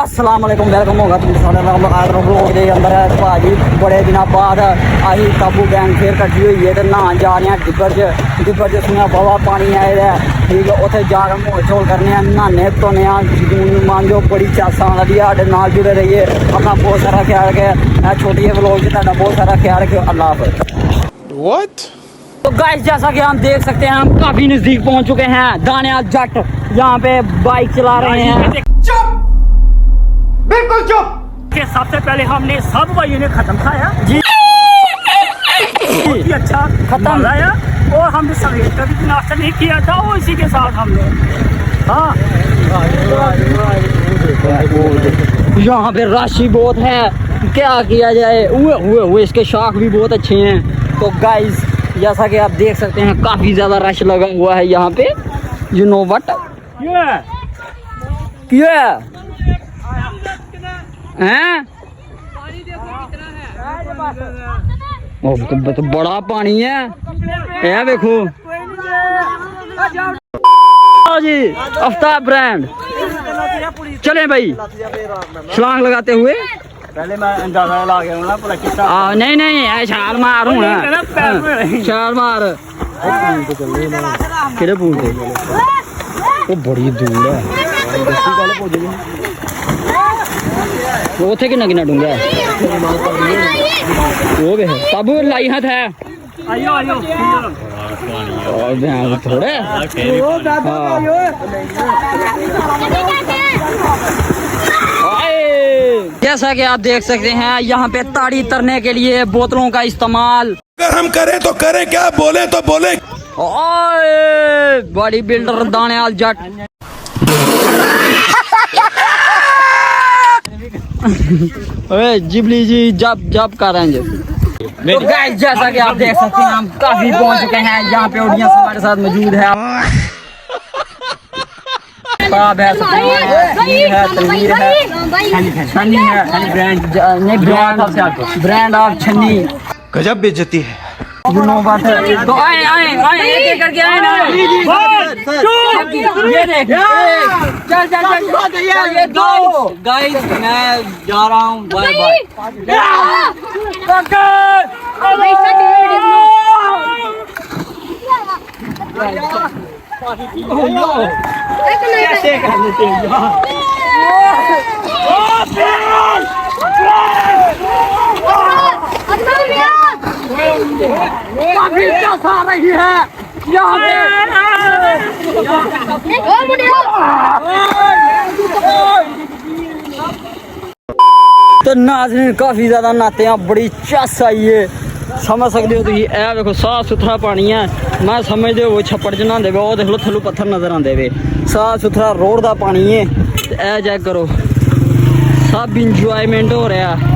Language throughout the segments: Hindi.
अस्सलाम वालेकुम वेलकम होगा तुम सारे लोग दे अंदर है भाजी बड़े दिनों बाद अही काबू गैंग फिर कट्ठी हुई है तो नहान जा रहे हैं डिब्बर च सुनिया बाबा पानी आए दा ठीक है उत्थे जाकर मोल शोल करने नहाने धोने मांजो बड़ी चासा आती है साढ़े नाल जुड़े रहिए अपना बहुत सारा ख्याल रखे छोटी व्लॉग च तुहाडा बहुत सारा ख्याल रखियो अल्लाह हाफ़िज़। तो गाइस जैसा कि हम देख सकते हैं हम काफी नजदीक पहुंच चुके हैं दानियाल जट यहाँ पे बाइक चला रहे हैं। चुप, बिल्कुल चुप। के सबसे पहले हमने सब भाइयों ने खत्म खाया जी, बहुत ही अच्छा खत्म खाया और हमने सवेर का भी नाश्ता नहीं किया था और इसी के साथ हमने हाँ यहाँ पे राशि बहुत है, क्या किया जाए। हुए इसके शाख भी बहुत अच्छे हैं। तो गाइस जैसा कि आप देख सकते हैं काफी ज्यादा रश लगा हुआ है यहाँ पे। यू नो व्हाट क्या हैं? तो बड़ा पानी है ये देखो जी। आफ्ताब ब्रांड चले भाई छलांग लगाते हुए। पहले मैं अंदाजा ला गया ना पूरा कितना नहीं छाल मारूं ना छाल मार किधर पूछते वो बड़ी दूर है वो थे कितना डूंगा वो भी है बाबू लाई हाथ है आयो थोड़े जैसा कि आप देख सकते हैं यहाँ पे ताड़ी तरने के लिए बोतलों का इस्तेमाल अगर हम करें तो करें, क्या बोले तो बोले। बॉडी बिल्डर दानियाल जट जिबली जी जब करेंगे। तो गाइस जैसा कि आप देख सकते हैं हम काफी पहुंच चुके हैं यहाँ पे ऑडियंस हमारे साथ मौजूद है। साहब है तनवीर है छन्नी है ब्रांड ऑफ छन्नी। गजब बेइज्जती है। यू नो बात है। तो आए एक करके आए ना ये देख चल ये दो गाइस मैं जा रहा हूँ बाय कैसे कर लेते आ रही है यहाँ तो नाज़रीन काफी ज्यादा नहाते हैं, बड़ी चस आई है समझ सकते हो तुम। ए देखो साफ सुथरा पानी है, मैं समझते हो वो छप्पड़ च नहाते पे, वो देख लो थल्लू पत्थर नजर आते पे। साफ सुथरा रोड का पानी है। ए चेक करो सब इंजॉयमेंट हो रहा है।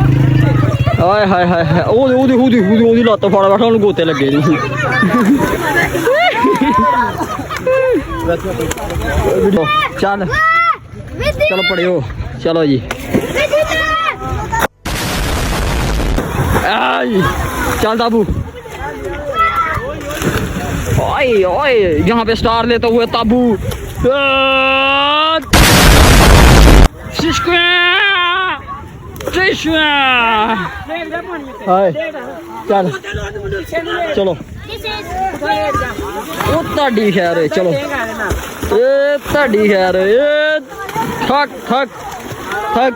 हाय हाय हाय हाय ओदी लत्त फाड़ बैठा उन्हें गोते लगे नहीं। चल चलो पढ़ियो चलो जी चल दाबू। ओए यहाँ पे स्टार लेते हुए ताबू चल चलो ताड़ी खैर है चलो ताड़ी खैर थक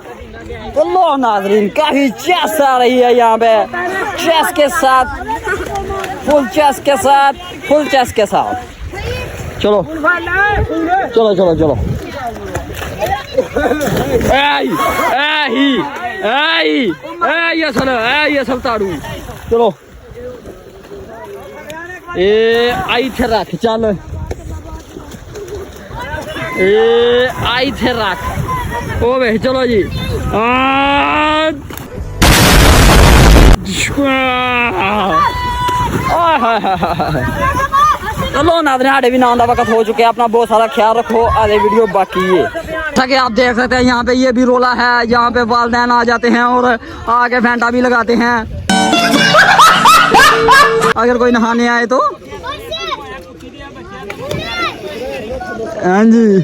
लो नाजरीन काफी चेस आ रही है यहाँ पे। चेस के साथ फुल चेस के साथ चलो ये सब ताड़ू चलो आई थे रख चल आई थे रख ओ भाई चलो जी चलो नाज़रीन साढ़े भी नाम का वक्त हो चुके हैं। अपना बहुत सारा ख्याल रखो, आगे वीडियो बाकी है। जैसा कि आप देख सकते हैं यहाँ पे ये भी रोला है, यहाँ पे वालदैन आ जाते हैं और आगे फैंटा भी लगाते हैं अगर कोई नहाने आए तो। हाँ जी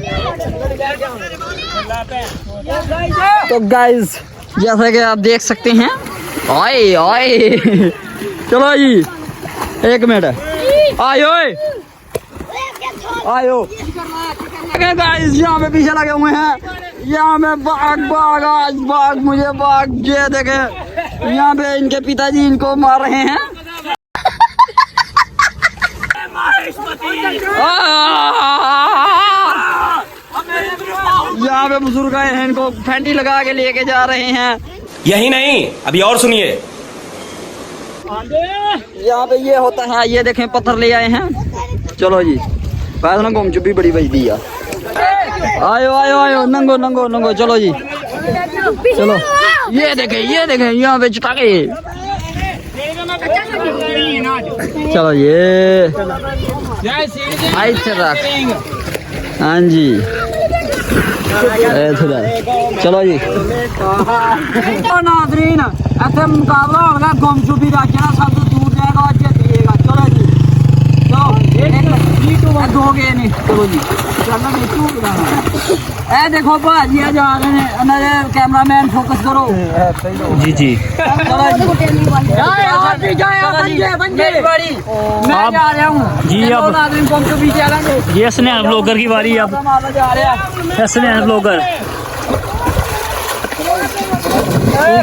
तो गाइस जैसा कि आप देख सकते हैं, ओए ओए चलो जी, एक मिनट आयो आयो गाइस, यहाँ पे पीछे लगे हुए हैं, यहाँ पे बाघ बाघ आज बाघ मुझे बाघ, ये देखे यहाँ पे इनके पिताजी इनको मार रहे हैं। यहाँ पे बुजुर्ग आए हैं, इनको फैंटी लगा के लेके जा रहे हैं। यही नहीं, अभी और सुनिए। यहाँ पे ये होता है, ये देखें पत्थर ले आए हैं। चलो जी, पैसा ना घूम चुपी बड़ी बज दी यार। आयो आयो आयो, नंगो नंगो नंगो, चलो जी चलो। ये देखें यहाँ पे चुटाके, चलो ये हाँ जी चलो जी। नाज़रीन ऐसे मुकाबला होगा, गुम छुपी का क्या सबसे दूर जाएगा और जीतेगा। चलो जी, दो गए नहीं, चलो जी ए देखो भाजी जा रहे हैं, मेरे कैमरामैन फोकस करो जी जी। चलो मैं जा रहा हूँ जी, अब नाज़रीन गुम छुपी चलेंगे। ये स्नैप ब्लॉगर की बारी, अब जा रहे हैं स्नैप ब्लॉगर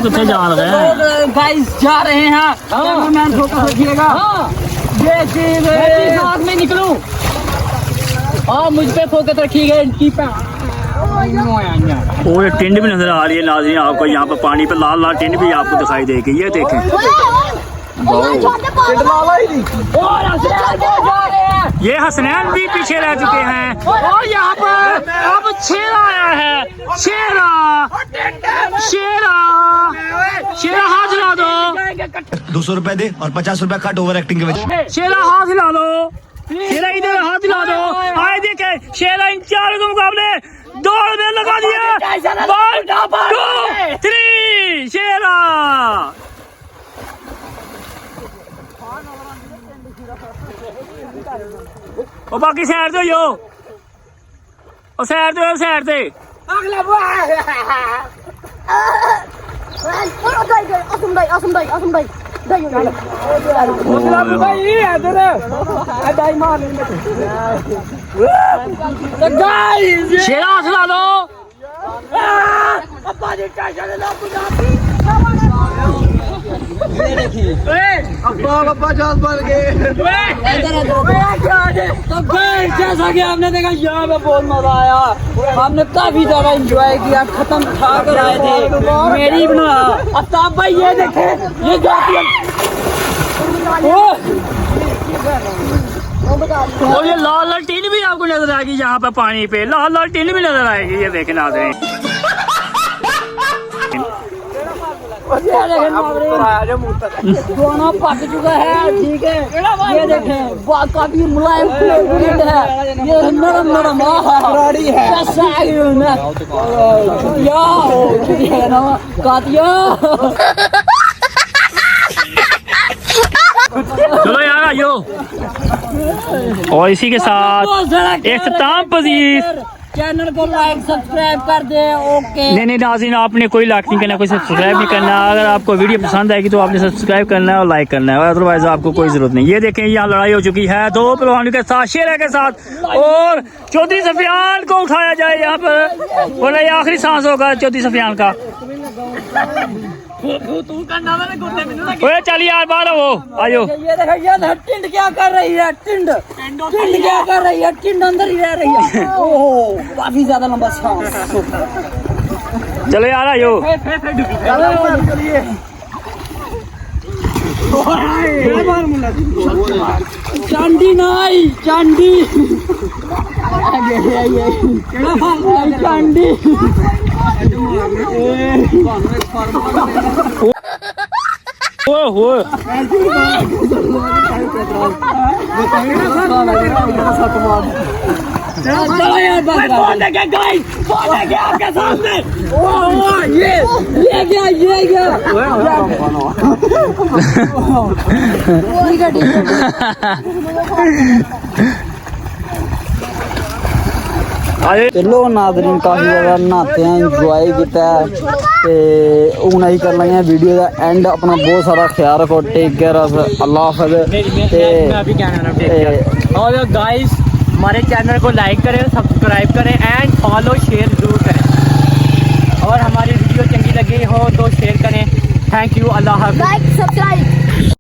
कितने जा रहे हैं गाइस, जा रहे हैं, कैमरामैन फोकस रखिएगा। ये साथ में निकलूं, हाँ मुझ पे फोकस रखिएगा इनकी पे। और एक टिंड भी नजर आ रही है नाज़रीन आपको, यहाँ पर पानी पे लाल लाल टिंड भी आपको दिखाई देगी। ये देखें, ये हसनैन भी पीछे रह चुके हैं और यहाँ पर अब शेरा आया है। शेरा हाथ हिला दो, 200 रुपए दे और 50 रुपए कट ओवर एक्टिंग के वजह। शेरा हाथ हिला दो, शेरा इधर हाथ हिला दो। आए देखे शेरा इन चारों के मुकाबले दौड़ में लगा दिया। 1 2 3 शेरा। और बाकी साइड तो यो, और साइड तो साइड से शेरा हौसला लो। जैसा कि आपने देखा, यहाँ पे बहुत मजा आया, हमने काफी ज्यादा एंजॉय किया, खत्म खा कर आए थे। मेरी बना आफ्ताब भाई, ये देखे ये और ये लाल लाल टीन भी आपको नजर आएगी, यहाँ पे पानी पे लाल लाल टीन भी नजर आएगी। ये देखे नाज़रीन, दोनों पक चुका है, ठीक है। ये देखें काफी मुलायम है, ये नरम नरम है। चलो यार आयो। और इसी के साथ इख्तिताम पजीर, चैनल को लाइक सब्सक्राइब कर दे। ओके नहीं नाज़रीन, आपने कोई लाइक नहीं करना, कोई सब्सक्राइब नहीं करना। अगर आपको वीडियो पसंद आएगी तो आपने सब्सक्राइब करना है और लाइक करना है, अदरवाइज आपको कोई जरूरत नहीं। ये देखें, यहाँ लड़ाई हो चुकी है 2 पहलवानों के साथ, शेरा के साथ, और चौधरी सफियान को उठाया जाए यहाँ पर, बोले आखिरी सांस होगा चौधरी सफियान का। ओए चल यार बाहर वो आयो। ये देखो टिंड क्या कर रही है, टिंड क्या कर रही है, टिंड अंदर ही रह रही है। ओहो काफी ज्यादा लंबा सांस। चलो यार आयो। चांदी नाई चांदी चांदी आपके सामने। ये क्या चलो नाज़रीन काफ़ी ज़्यादा नहाते हैं इंजॉय किया है ते हूँ अं कर लगे वीडियो का एंड अपना बहुत सारा ख्याल रखो टेक केयर अल्लाह हाफिज़ और गाइस हमारे चैनल को लाइक करें सब्सक्राइब करें एंड फॉलो शेयर जरूर करें और हमारी वीडियो चंगी लगी हो तो शेयर करें थैंक यू अल्लाह हाफिज़ लाइक सब्सक्राइब